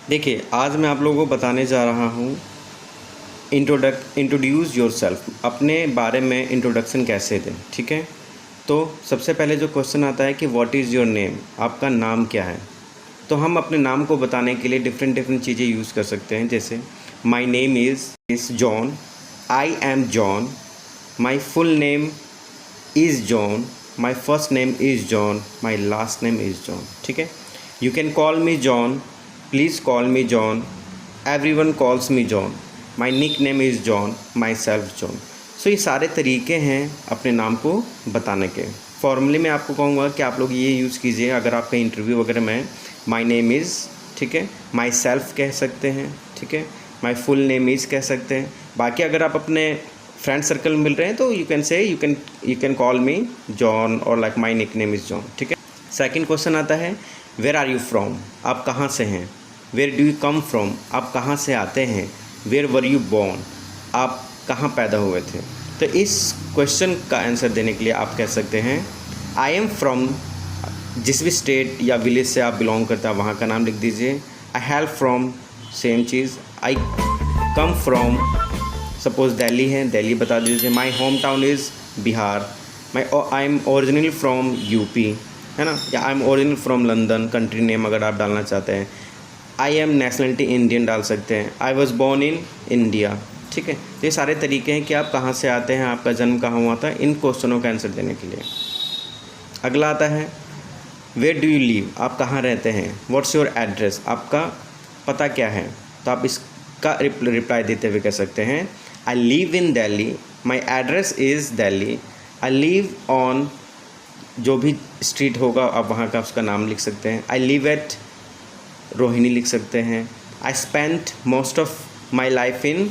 देखिए, आज मैं आप लोगों को बताने जा रहा हूँ इंट्रोड्यूस योरसेल्फ, अपने बारे में इंट्रोडक्शन कैसे दें। ठीक है, तो सबसे पहले जो क्वेश्चन आता है कि व्हाट इज़ योर नेम, आपका नाम क्या है। तो हम अपने नाम को बताने के लिए डिफरेंट डिफरेंट चीज़ें यूज़ कर सकते हैं, जैसे my name is John, I am John, my full name is John, my first name is John, my last name is John. ठीक है, you can call me John, please call me John, everyone calls me John, my nick name is John, my self John. So ये सारे तरीके हैं अपने नाम को बताने के। फॉर्मली मैं आपको कहूँगा कि आप लोग ये यूज़ कीजिए अगर आपका इंटरव्यू वगैरह में। माई नेम इज़, ठीक है, माई सेल्फ कह सकते हैं, ठीक है, माई फुल नेम इज़ कह सकते हैं। बाकी अगर आप अपने फ्रेंड सर्कल में मिल रहे हैं तो you can say you can call me John और like my nick name is John. ठीक है, सेकंड क्वेश्चन आता है वेयर आर यू फ्रॉम, आप कहाँ से हैं। Where do you come from, आप कहाँ से आते हैं। वेयर वर यू बॉर्न, आप कहाँ पैदा हुए थे। तो इस क्वेश्चन का आंसर देने के लिए आप कह सकते हैं आई एम फ्रॉम, जिस भी स्टेट या विलेज से आप बिलोंग करते हैं वहाँ का नाम लिख दीजिए। I have from, same cheese. I come from, suppose Delhi है, दिल्ली बता दीजिए। My home town is Bihar. I am originally from UP, है ना, या I am original from London, country name अगर आप डालना चाहते हैं। आई एम नेशनलिटी इंडियन डाल सकते हैं। I was born in India. ठीक है, तो ये सारे तरीके हैं कि आप कहाँ से आते हैं, आपका जन्म कहाँ हुआ था, इन क्वेश्चनों का आंसर देने के लिए। अगला आता है वेयर डू यू लिव, आप कहाँ रहते हैं। व्हाट्स योर एड्रेस, आपका पता क्या है। तो आप इसका रिप्लाई देते हुए कह सकते हैं I live in Delhi, my address is Delhi, I live on, जो भी स्ट्रीट होगा आप वहाँ का उसका नाम लिख सकते हैं। आई लिव एट रोहिणी लिख सकते हैं। I spent most of my life in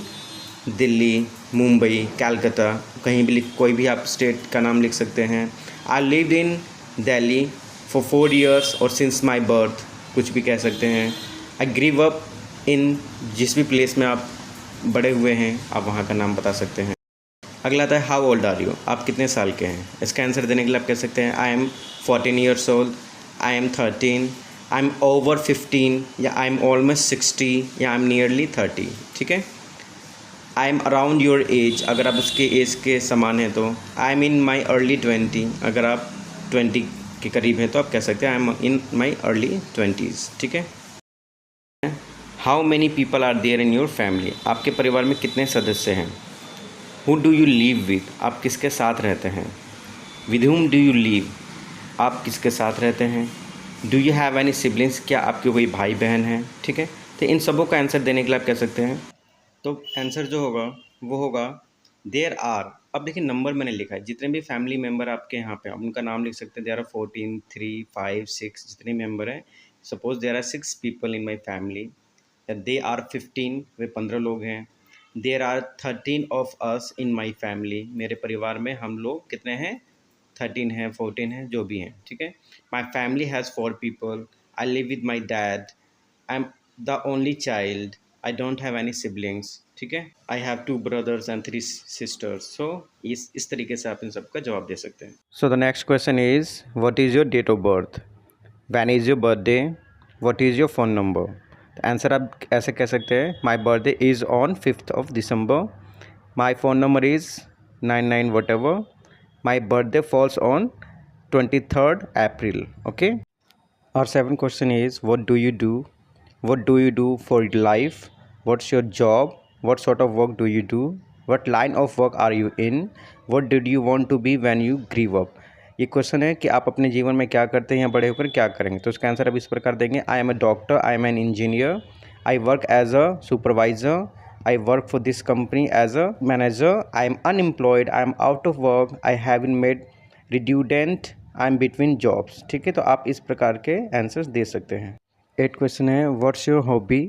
Delhi, Mumbai, Calcutta, कहीं भी कोई भी आप स्टेट का नाम लिख सकते हैं। I lived in Delhi for 4 years और सिंस माई बर्थ, कुछ भी कह सकते हैं। आई ग्रीव अप इन, जिस भी प्लेस में आप बड़े हुए हैं आप वहाँ का नाम बता सकते हैं। अगला आता है हाउ ओल्ड आर यू, आप कितने साल के हैं। इसका आंसर देने के लिए आप कह सकते हैं I M 14 years old, I am 13, I am over 15, या आई एम ऑलमोस्ट 60, या आई एम नियरली 30। ठीक है, I am around your age, अगर आप उसके एज के समान हैं तो। I am in my early 20, अगर आप 20 के करीब हैं तो आप कह सकते हैं I M in my early 20s। ठीक है, how many people are there in your family, आपके परिवार में कितने सदस्य हैं। Who do you live with, आप किसके साथ रहते हैं। With whom do you live, आप किसके साथ रहते हैं। Do you have any siblings, क्या आपके कोई भाई बहन हैं। ठीक है, तो इन सबों का आंसर देने के लिए आप कह सकते हैं, तो आंसर जो होगा वो होगा देयर आर। अब देखिए नंबर मैंने लिखा है, जितने भी फैमिली मेम्बर आपके यहाँ पे आप उनका नाम लिख सकते हैं। देयर आर 14, 3, 5, 6, जितने मेम्बर हैं। Suppose there are 6 people in my family, they are 15, वे 15 लोग हैं। There are 13 of us in my family, मेरे परिवार में हम लोग कितने हैं, 13 हैं, 14 हैं, जो भी हैं। ठीक है, my family has 4 people, I live with my dad, I am the only child, I don't have any siblings. ठीक है, I have 2 brothers and 3 sisters। सो इस तरीके से आप इन सब का जवाब दे सकते हैं। So the next question is what is your date of birth, when is your birthday, what is your phone number. Answer आप ऐसे कह सकते हैं my birthday is on 5th of December, my phone number is 99 whatever, my birthday falls on 23rd April। Okay, our seventh question is what do you do, what do you do for life, what's your job, what sort of work do you do, what line of work are you in, what did you want to be when you grew up। ये question है कि आप अपने जीवन में क्या करते हैं या बड़े होकर क्या करेंगे। तो इसका आंसर आप इस प्रकार देंगे I am a doctor, I am an engineer, I work as a supervisor, I work for this company as a manager, I am unemployed, I am out of work, I have been made redundant, I am between jobs. ठीक है, तो आप इस प्रकार के answers दे सकते हैं। 8 question है what's your hobby,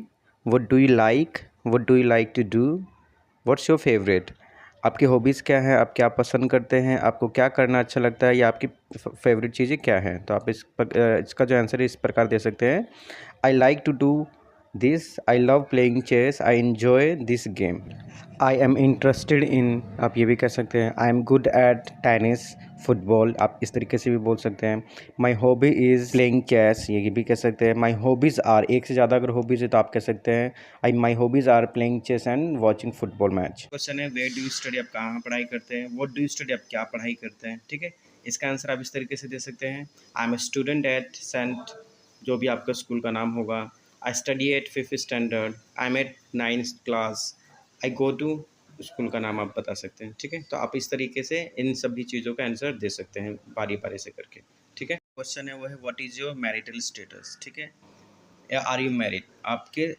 what do you like, what do you like to do, what's your favourite. आपकी हॉबीज़ क्या है, आप क्या पसंद करते हैं, आपको क्या करना अच्छा लगता है, या आपकी फेवरेट चीज़ें क्या हैं। तो आप इसका जो आंसर है इस प्रकार दे सकते हैं I like to do this, I love playing chess, I enjoy this game, I am interested in, आप ये भी कह सकते हैं I am good at tennis, football, आप इस तरीके से भी बोल सकते हैं। My hobby is playing chess, ये भी कह सकते हैं। माई हॉबीज़ आर, एक से ज़्यादा अगर हॉबीज़ है तो आप कह सकते हैं I my hobbies are playing chess and watching football match. Question है वेयर डू यू स्टडी, आप कहाँ पढ़ाई करते हैं। व्हाट डू यू स्टडी, आप क्या पढ़ाई करते हैं। ठीक है, इसका आंसर आप इस तरीके से दे सकते हैं। I am a student at saint, जो भी आपका स्कूल का नाम होगा। I study at 5th standard, I am at 9th class, I go to, school का नाम आप बता सकते हैं। ठीक है, तो आप इस तरीके से इन सभी चीज़ों का आंसर दे सकते हैं बारी बारी से करके। ठीक है, क्वेश्चन है वो है what is your marital status. ठीक है, या आर यू मैरिड, आपके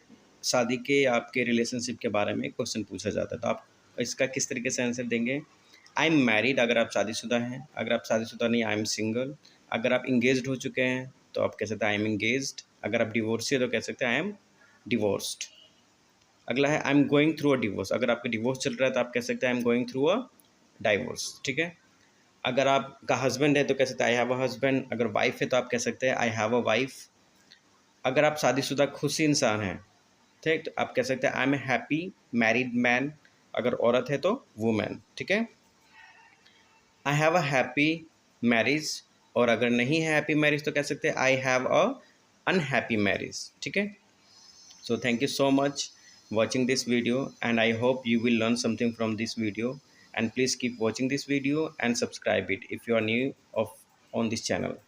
शादी के या आपके रिलेशनशिप के बारे में क्वेश्चन पूछा जाता है, तो आप इसका किस तरीके से आंसर देंगे। आई एम मैरिड, अगर आप शादीशुदा हैं। अगर आप शादीशुदा नहीं, आई एम सिंगल। अगर आप इंगेज्ड हो चुके हैं तो आप कह सकते हैं आई एम इंगेज्ड। अगर आप डिवोर्सी है तो कह सकते हैं आई एम डिवोर्स्ड। अगला है I am going through a divorce, अगर आपका डिवोर्स चल रहा है तो आप कह सकते हैं I am going through a divorce. ठीक है, अगर आपका हस्बैंड है तो कह सकते हैं आई हैव अ हस्बैंड। अगर वाइफ है तो आप कह सकते हैं आई हैव अ वाइफ। अगर आप शादीशुदा खुशी इंसान हैं, ठीक, तो आप कह सकते हैं I am a happy married man. अगर औरत है तो वुमेन। ठीक है, I have a happy marriage, और अगर नहीं है हैप्पी मैरिज तो कह सकते हैं आई हैव अ अनहैप्पी मैरिज। ठीक है, so thank you so much watching this video, and I hope you will learn something from this video, and please keep watching this video and subscribe it if you are new of on this channel.